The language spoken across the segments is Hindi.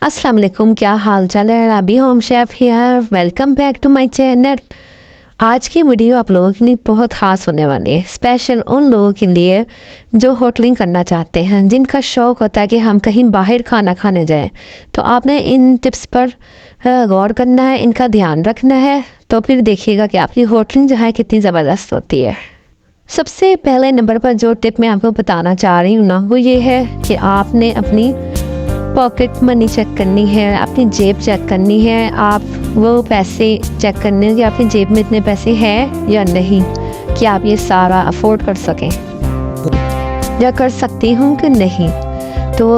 अस्सलाम वालेकुम, क्या हाल चाल है। Abhi home chef here, welcome back to my channel. आज की वीडियो आप लोगों के लिए बहुत ख़ास होने वाली है, स्पेशल उन लोगों के लिए जो होटलिंग करना चाहते हैं, जिनका शौक़ होता है कि हम कहीं बाहर खाना खाने जाएं। तो आपने इन टिप्स पर गौर करना है, इनका ध्यान रखना है, तो फिर देखिएगा कि आपकी होटलिंग जो है कितनी ज़बरदस्त होती है। सबसे पहले नंबर पर जो टिप मैं आपको बताना चाह रही हूँ ना, वो ये है कि आपने अपनी पॉकेट मनी चेक करनी है, अपनी जेब चेक करनी है। आप वो पैसे चेक करने हैं कि आपकी जेब में इतने पैसे हैं या नहीं, कि आप ये सारा अफोर्ड कर सकें या कर सकती हूँ कि नहीं। तो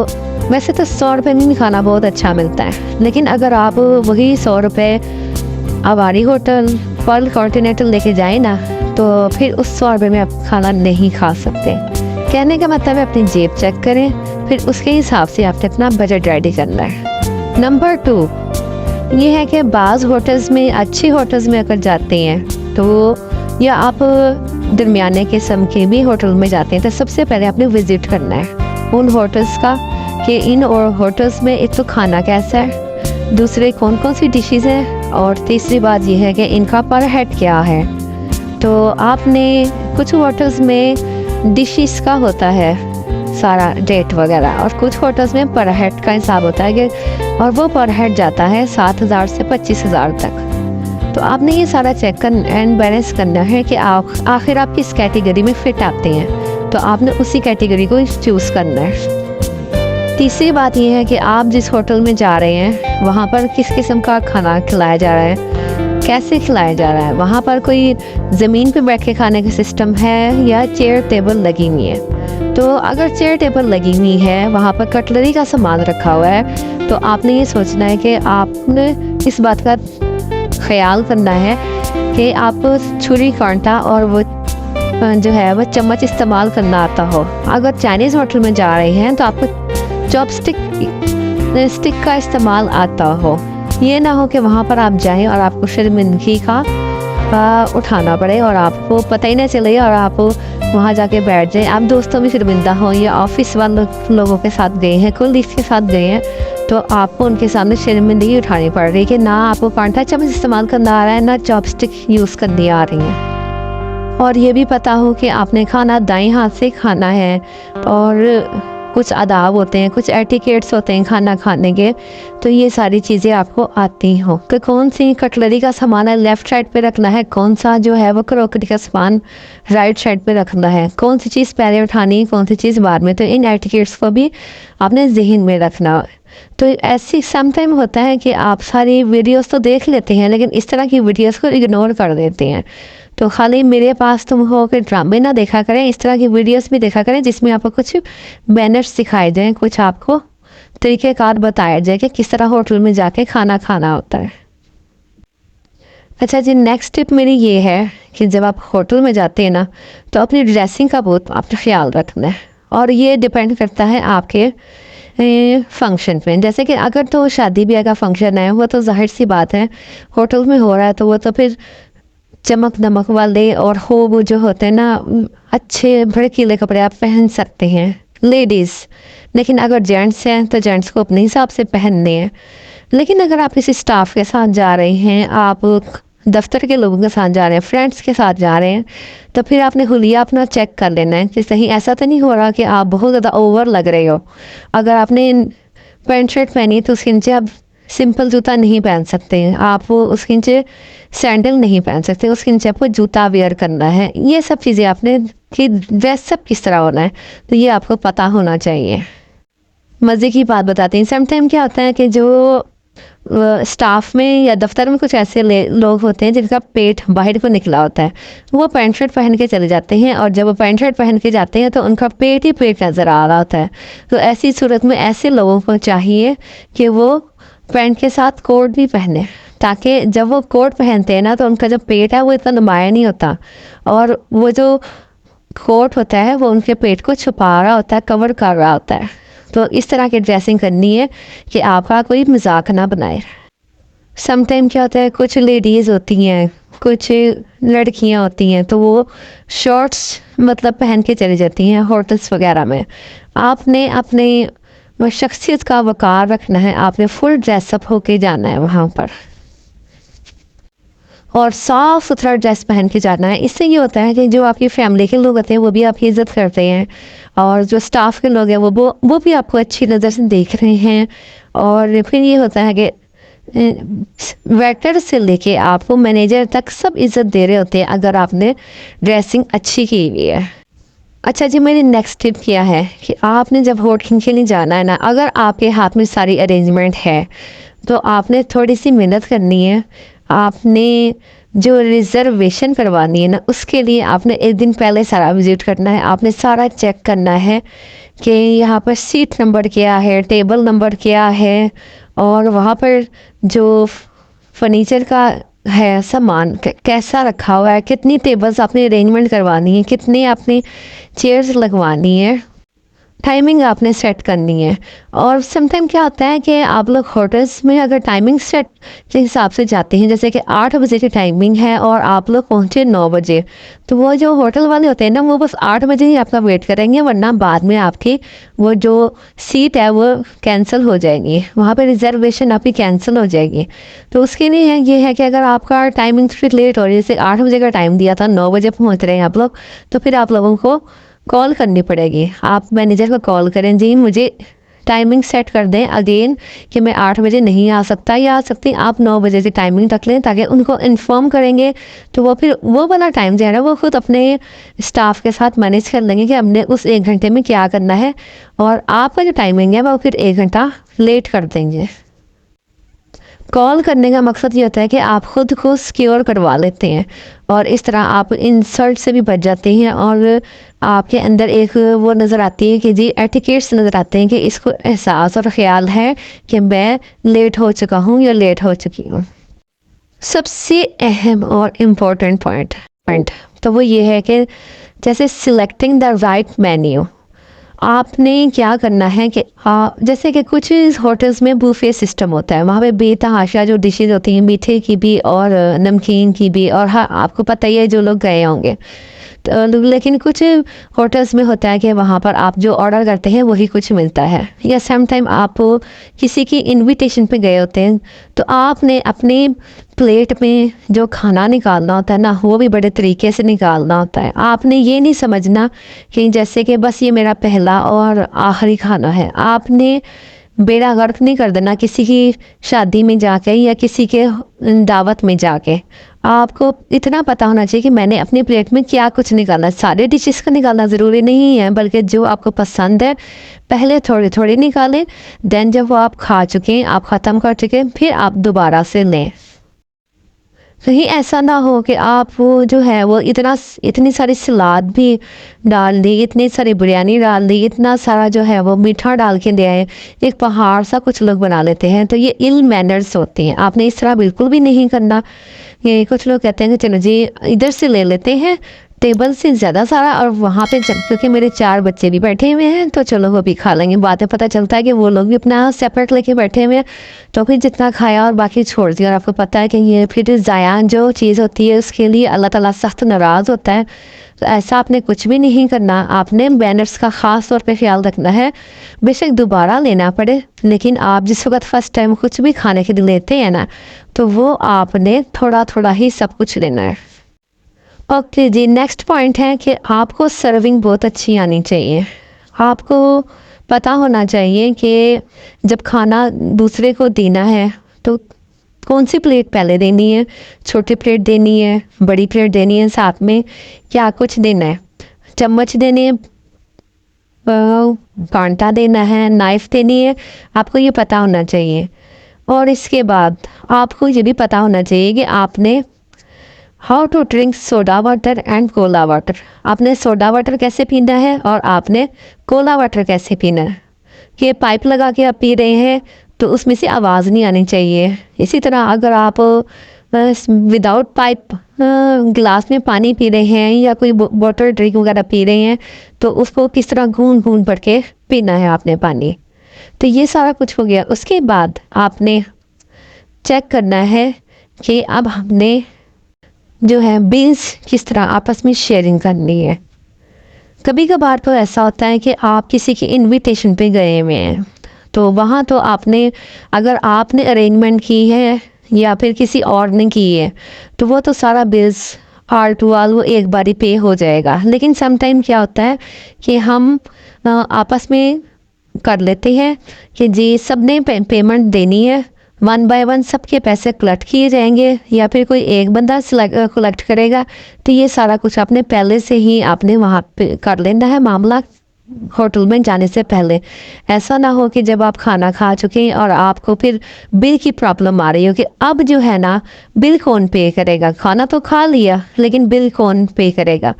वैसे तो 100 रुपये में भी खाना बहुत अच्छा मिलता है, लेकिन अगर आप वही 100 रुपये आवारी होटल पर्ल कॉन्टिनेंटल लेके जाए ना, तो फिर उस 100 रुपये में आप खाना नहीं खा सकते। कहने का मतलब है अपनी जेब चेक करें, फिर उसके हिसाब से आपने अपना बजट रेडी करना है। नंबर 2 ये है कि बाज़ होटल्स में, अच्छी होटल्स में अगर जाते हैं तो, या आप दरमियाने किस्म के भी होटल में जाते हैं, तो सबसे पहले आपने विज़िट करना है उन होटल्स का कि इन और होटल्स में एक तो खाना कैसा है, दूसरे कौन कौन सी डिशेज़ हैं, और तीसरी बात यह है कि इनका पर हेड क्या है। तो आपने कुछ होटल्स में डिशेस का होता है सारा रेट वगैरह, और कुछ होटल्स में पर हेड का हिसाब होता है कि, और वो पर हेड जाता है 7,000 से 25,000 तक। तो आपने ये सारा चेक एंड बैलेंस करना है कि आखिर आप किस कैटेगरी में फिट आते हैं, तो आपने उसी कैटेगरी को चूज़ करना है। तीसरी बात यह है कि आप जिस होटल में जा रहे हैं वहाँ पर किस किस्म का खाना खिलाया जा रहा है, कैसे खिलाया जा रहा है, वहाँ पर कोई ज़मीन पे बैठ के खाने का सिस्टम है या चेयर टेबल लगी हुई है। तो अगर चेयर टेबल लगी हुई है, वहाँ पर कटलरी का सामान रखा हुआ है, तो आपने ये सोचना है कि आपने इस बात का ख्याल करना है कि आप छुरी कांटा और वो जो है वो चम्मच इस्तेमाल करना आता हो। अगर चाइनीज़ होटल में जा रहे हैं तो आपको चॉपस्टिक का इस्तेमाल आता हो। ये ना हो कि वहाँ पर आप जाएं और आपको शर्मिंदगी का उठाना पड़े और आपको पता ही ना चले और आप वहाँ जाके बैठ जाएं। आप दोस्तों में शर्मिंदा हो या ऑफिस वाले लोगों के साथ गए हैं, कोलीग्स के साथ गए हैं, तो आपको उनके सामने शर्मिंदगी उठानी पड़ रही है कि ना आपको कांटा चम्मच इस्तेमाल करना आ रहा है, ना चॉपस्टिक यूज़ करनी आ रही है। और ये भी पता हो कि आपने खाना दाएं हाथ से खाना है, और कुछ आदाब होते हैं, कुछ एटिकेट्स होते हैं खाना खाने के, तो ये सारी चीज़ें आपको आती हो कि कौन सी कटलरी का सामान है लेफ़्ट साइड पे रखना है, कौन सा जो है वो क्रोकरी का सामान राइट साइड पे रखना है, कौन सी चीज़ पहले उठानी, कौन सी चीज़ बाद में। तो इन एटिकेट्स को भी आपने जहन में रखना। तो ऐसी समटाइम होता है कि आप सारी वीडियोस तो देख लेते हैं, लेकिन इस तरह की वीडियोस को इग्नोर कर देते हैं। तो खाली मेरे पास तुम हो के ड्रामे ना देखा करें, इस तरह की वीडियोस भी देखा करें जिसमें आपको कुछ मैनर्स सिखाए जाएं, कुछ आपको तरीक़ेकार बताया जाए कि किस तरह होटल में जाके खाना खाना होता है। अच्छा जी, नेक्स्ट टिप मेरी ये है कि जब आप होटल में जाते हैं ना, तो अपनी ड्रेसिंग का बहुत आपने ख्याल रखना है, और ये डिपेंड करता है आपके फंक्शन पे। जैसे कि अगर तो शादी ब्याह का फंक्शन है, वो तो जाहिर सी बात है होटल में हो रहा है, तो वो तो फिर चमक दमक वाले और हो वो जो होते हैं ना, अच्छे भड़कीले कपड़े आप पहन सकते हैं लेडीज़। लेकिन अगर जेंट्स हैं तो जेंट्स को अपने हिसाब से पहनने हैं। लेकिन अगर आप किसी स्टाफ के साथ जा रहे हैं, आप दफ्तर के लोगों के साथ जा रहे हैं, फ्रेंड्स के साथ जा रहे हैं, तो फिर आपने हुलिया अपना चेक कर लेना है कि सही ऐसा तो नहीं हो रहा कि आप बहुत ज़्यादा ओवर लग रहे हो। अगर आपने पैंट शर्ट पहनी तो उसके नीचे आप सिंपल जूता नहीं पहन सकते हैं, आप वो उसके नीचे सैंडल नहीं पहन सकते, उसके नीचे आपको जूता वेयर करना है। ये सब चीज़ें आपने कि ड्रेस सब किस तरह होना है, तो ये आपको पता होना चाहिए। मज़े की बात बताते हैं, समटाइम क्या होता है कि जो स्टाफ में या दफ्तर में कुछ ऐसे लोग होते हैं जिनका पेट बाहर को निकला होता है, वो पैंट शर्ट पहन के चले जाते हैं, और जब वो पैंट शर्ट पहन के जाते हैं तो उनका पेट ही पेट नज़र आ रहा होता है। तो ऐसी सूरत में ऐसे लोगों को चाहिए कि वो पैंट के साथ कोट भी पहने, ताकि जब वो कोट पहनते हैं ना तो उनका जो पेट है वो इतना नुमाया नहीं होता, और वो जो कोट होता है वो उनके पेट को छुपा रहा होता है, कवर कर रहा होता है। तो इस तरह की ड्रेसिंग करनी है कि आपका कोई मजाक ना बनाए। समटाइम क्या होता है, कुछ लेडीज़ होती हैं, कुछ लड़कियां होती हैं, तो वो शॉर्ट्स मतलब पहन के चली जाती हैं होटल्स वगैरह में। आपने अपने और शख्सियत का वक़ार रखना है, आपने फुल ड्रेसअप होके जाना है वहाँ पर और साफ़ सुथरा ड्रेस पहन के जाना है। इससे ये होता है कि जो आपकी फैमिली के लोग होते हैं वो भी आपकी इज़्ज़त करते हैं और जो स्टाफ के लोग हैं वो भी आपको अच्छी नज़र से देख रहे हैं। और फिर ये होता है कि वेटर से लेके आपको मैनेजर तक सब इज़्ज़त दे रहे होते हैं अगर आपने ड्रेसिंग अच्छी की हुई है। अच्छा जी, मेरी नेक्स्ट टिप क्या है कि आपने जब होटल के लिए जाना है ना, अगर आपके हाथ में सारी अरेंजमेंट है तो आपने थोड़ी सी मेहनत करनी है। आपने जो रिज़र्वेशन करवानी है ना, उसके लिए आपने एक दिन पहले सारा विज़िट करना है। आपने सारा चेक करना है कि यहाँ पर सीट नंबर क्या है, टेबल नंबर क्या है और वहाँ पर जो फर्नीचर का है सामान कैसा रखा हुआ है, कितनी टेबल्स आपने अरेंजमेंट करवानी है, कितनी आपने चेयर्स लगवानी है, टाइमिंग आपने सेट करनी है। और समटाइम क्या होता है कि आप लोग होटल्स में अगर टाइमिंग सेट के हिसाब से जाते हैं, जैसे कि 8 बजे की टाइमिंग है और आप लोग पहुँचे 9 बजे, तो वो जो होटल वाले होते हैं ना वो बस 8 बजे ही आपका वेट करेंगे, वरना बाद में आपकी वो जो सीट है वो कैंसिल हो जाएगी, वहाँ पे रिजर्वेशन आपकी कैंसिल हो जाएगी। तो उसके लिए ये है कि अगर आपका टाइमिंग थोड़ी लेट हो रही है, जैसे 8 बजे का टाइम दिया था, 9 बजे पहुँच रहे हैं आप लोग, तो फिर आप लोगों को कॉल करनी पड़ेगी। आप मैनेजर को कॉल करें, जी मुझे टाइमिंग सेट कर दें अगेन कि मैं 8 बजे नहीं आ सकता या आ सकती, आप 9 बजे से टाइमिंग रख लें, ताकि उनको इन्फॉर्म करेंगे तो वो फिर वो वाला टाइम जो है ना वो खुद अपने स्टाफ के साथ मैनेज कर लेंगे कि हमने उस 1 घंटे में क्या करना है, और आपका जो टाइमिंग है वो फिर 1 घंटा लेट कर देंगे। कॉल करने का मकसद ये होता है कि आप ख़ुद को सिक्योर करवा लेते हैं और इस तरह आप इंसल्ट से भी बच जाते हैं और आपके अंदर एक वो नज़र आती है कि जी एटिकेट्स नज़र आते हैं कि इसको एहसास और ख़्याल है कि मैं लेट हो चुका हूँ या लेट हो चुकी हूँ। सबसे अहम और इम्पोर्टेंट पॉइंट तो वो ये है कि जैसे सिलेक्टिंग द राइट मेन्यू, आपने क्या करना है कि जैसे कि कुछ होटल्स में बुफे सिस्टम होता है, वहाँ पे बेतहाशा जो डिशेज होती हैं, मीठे की भी और नमकीन की भी, और हाँ आपको पता ही है जो लोग गए होंगे तो, लेकिन कुछ होटल्स में होता है कि वहाँ पर आप जो ऑर्डर करते हैं वही कुछ मिलता है, या सम टाइम आप किसी की इनविटेशन पे गए होते हैं तो आपने अपने प्लेट में जो खाना निकालना होता है ना वो भी बड़े तरीके से निकालना होता है। आपने ये नहीं समझना कि जैसे कि बस ये मेरा पहला और आखिरी खाना है। आपने बेड़ा गर्क नहीं कर देना किसी की शादी में जाके या किसी के दावत में जाके। आपको इतना पता होना चाहिए कि मैंने अपनी प्लेट में क्या कुछ निकालना। सारे डिशेस का निकालना ज़रूरी नहीं है, बल्कि जो आपको पसंद है पहले थोड़ी थोड़ी निकालें, देन जब वो आप खा चुके हैं, आप ख़त्म कर चुके हैं, फिर आप दोबारा से लें। कहीं ऐसा ना हो कि आप वो जो है वो इतनी सारी सलाद भी डाल दी, इतनी सारी बिरयानी डाल दी, इतना सारा जो है वो मीठा डाल के दे आए, एक पहाड़ सा कुछ लोग बना लेते हैं। तो ये इल मैनर्स होते हैं, आपने इस तरह बिल्कुल भी नहीं करना। ये कुछ लोग कहते हैं कि चलो जी इधर से ले लेते हैं टेबल से ज़्यादा सारा, और वहाँ पे क्योंकि मेरे 4 बच्चे भी बैठे हुए हैं तो चलो वो भी खा लेंगे। बातें पता चलता है कि वो लोग भी अपना सेपरेट लेके बैठे हुए हैं, तो फिर जितना खाया और बाकी छोड़ दिया। और आपको पता है कि ये फिर ज़ाया जो चीज़ होती है उसके लिए अल्लाह ताला सख्त नाराज़ होता है। तो ऐसा आपने कुछ भी नहीं करना, आपने बैनर्स का ख़ास तौर पे ख्याल रखना है। बेशक दोबारा लेना पड़े, लेकिन आप जिस वक्त फ़र्स्ट टाइम कुछ भी खाने के लिए लेते हैं ना तो वो आपने थोड़ा थोड़ा ही सब कुछ लेना है। ओके जी, नेक्स्ट पॉइंट है कि आपको सर्विंग बहुत अच्छी आनी चाहिए। आपको पता होना चाहिए कि जब खाना दूसरे को देना है तो कौन सी प्लेट पहले देनी है, छोटी प्लेट देनी है, बड़ी प्लेट देनी है, साथ में क्या कुछ देना है, चम्मच देने हैं, कांटा देना है, नाइफ़ देनी है, आपको ये पता होना चाहिए। और इसके बाद आपको ये भी पता होना चाहिए कि आपने how to drink soda water and cola water, आपने सोडा वाटर कैसे पीना है और आपने कोला वाटर कैसे पीना है। कि पाइप लगा के आप पी रहे हैं तो उसमें से आवाज़ नहीं आनी चाहिए। इसी तरह अगर आप विदाउट पाइप ग्लास में पानी पी रहे हैं या कोई वाटर ड्रिंक वगैरह पी रहे हैं तो उसको किस तरह घून घून पड़ के पीना है आपने पानी। तो ये सारा कुछ हो गया। उसके बाद आपने चेक करना है कि अब हमने जो है बिल्स किस तरह आपस में शेयरिंग करनी है। कभी कभार तो ऐसा होता है कि आप किसी के इनविटेशन पे गए हुए हैं तो वहाँ तो आपने, अगर आपने अरेंजमेंट की है या फिर किसी और ने की है, तो वो तो सारा बिल्स आल टू आल वो एक बारी पे हो जाएगा। लेकिन सम टाइम क्या होता है कि हम आपस में कर लेते हैं कि जी सबने पेमेंट देनी है, वन बाय वन सबके पैसे कलेक्ट किए जाएंगे या फिर कोई एक बंदा कलेक्ट करेगा। तो ये सारा कुछ आपने पहले से ही आपने वहाँ पे कर लेना है मामला, होटल में जाने से पहले। ऐसा ना हो कि जब आप खाना खा चुके हैं और आपको फिर बिल की प्रॉब्लम आ रही हो कि अब जो है ना बिल कौन पे करेगा। खाना तो खा लिया लेकिन बिल कौन पे करेगा।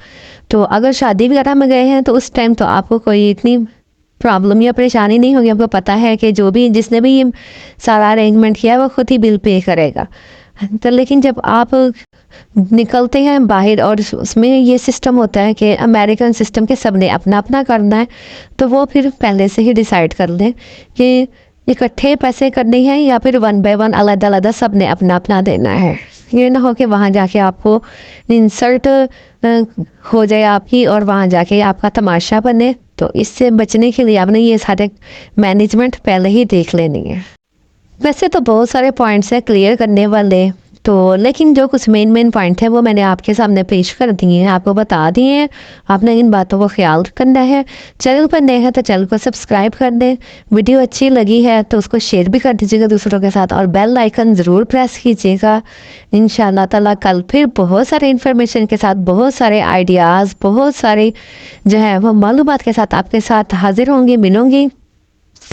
तो अगर शादी वगैरह में गए हैं तो उस टाइम तो आपको कोई इतनी प्रॉब्लम या परेशानी नहीं होगी। आपको पता है कि जो भी जिसने भी ये सारा अरेंजमेंट किया है वो खुद ही बिल पे करेगा। तो लेकिन जब आप निकलते हैं बाहर और उसमें ये सिस्टम होता है कि अमेरिकन सिस्टम के सब ने अपना अपना करना है, तो वो फिर पहले से ही डिसाइड कर लें कि इकट्ठे पैसे करने हैं या फिर वन बाय वन अलग अलग सब ने अपना अपना देना है। ये ना हो कि वहाँ जाके आपको इंसल्ट हो जाए आपकी और वहाँ जाके आपका तमाशा बने। तो इससे बचने के लिए आपने ये सारे मैनेजमेंट पहले ही देख लेनी है। वैसे तो बहुत सारे पॉइंट्स हैं क्लियर करने वाले, तो लेकिन जो कुछ मेन पॉइंट है वो मैंने आपके सामने पेश कर दिए हैं, आपको बता दिए हैं। आपने इन बातों को ख्याल करना है। चैनल पर नए हैं तो चैनल को सब्सक्राइब कर दें। वीडियो अच्छी लगी है तो उसको शेयर भी कर दीजिएगा दूसरों के साथ और बेल आइकन ज़रूर प्रेस कीजिएगा। इंशाअल्लाह ताला कल फिर बहुत सारे इन्फॉर्मेशन के साथ, बहुत सारे आइडियाज़, बहुत सारे जो है वो मालूमात के साथ आपके साथ हाजिर होंगे, मिलूँगी।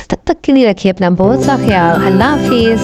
तब तक के लिए रखिए अपना बहुत सा ख्याल। अल्लाह हाफिज़।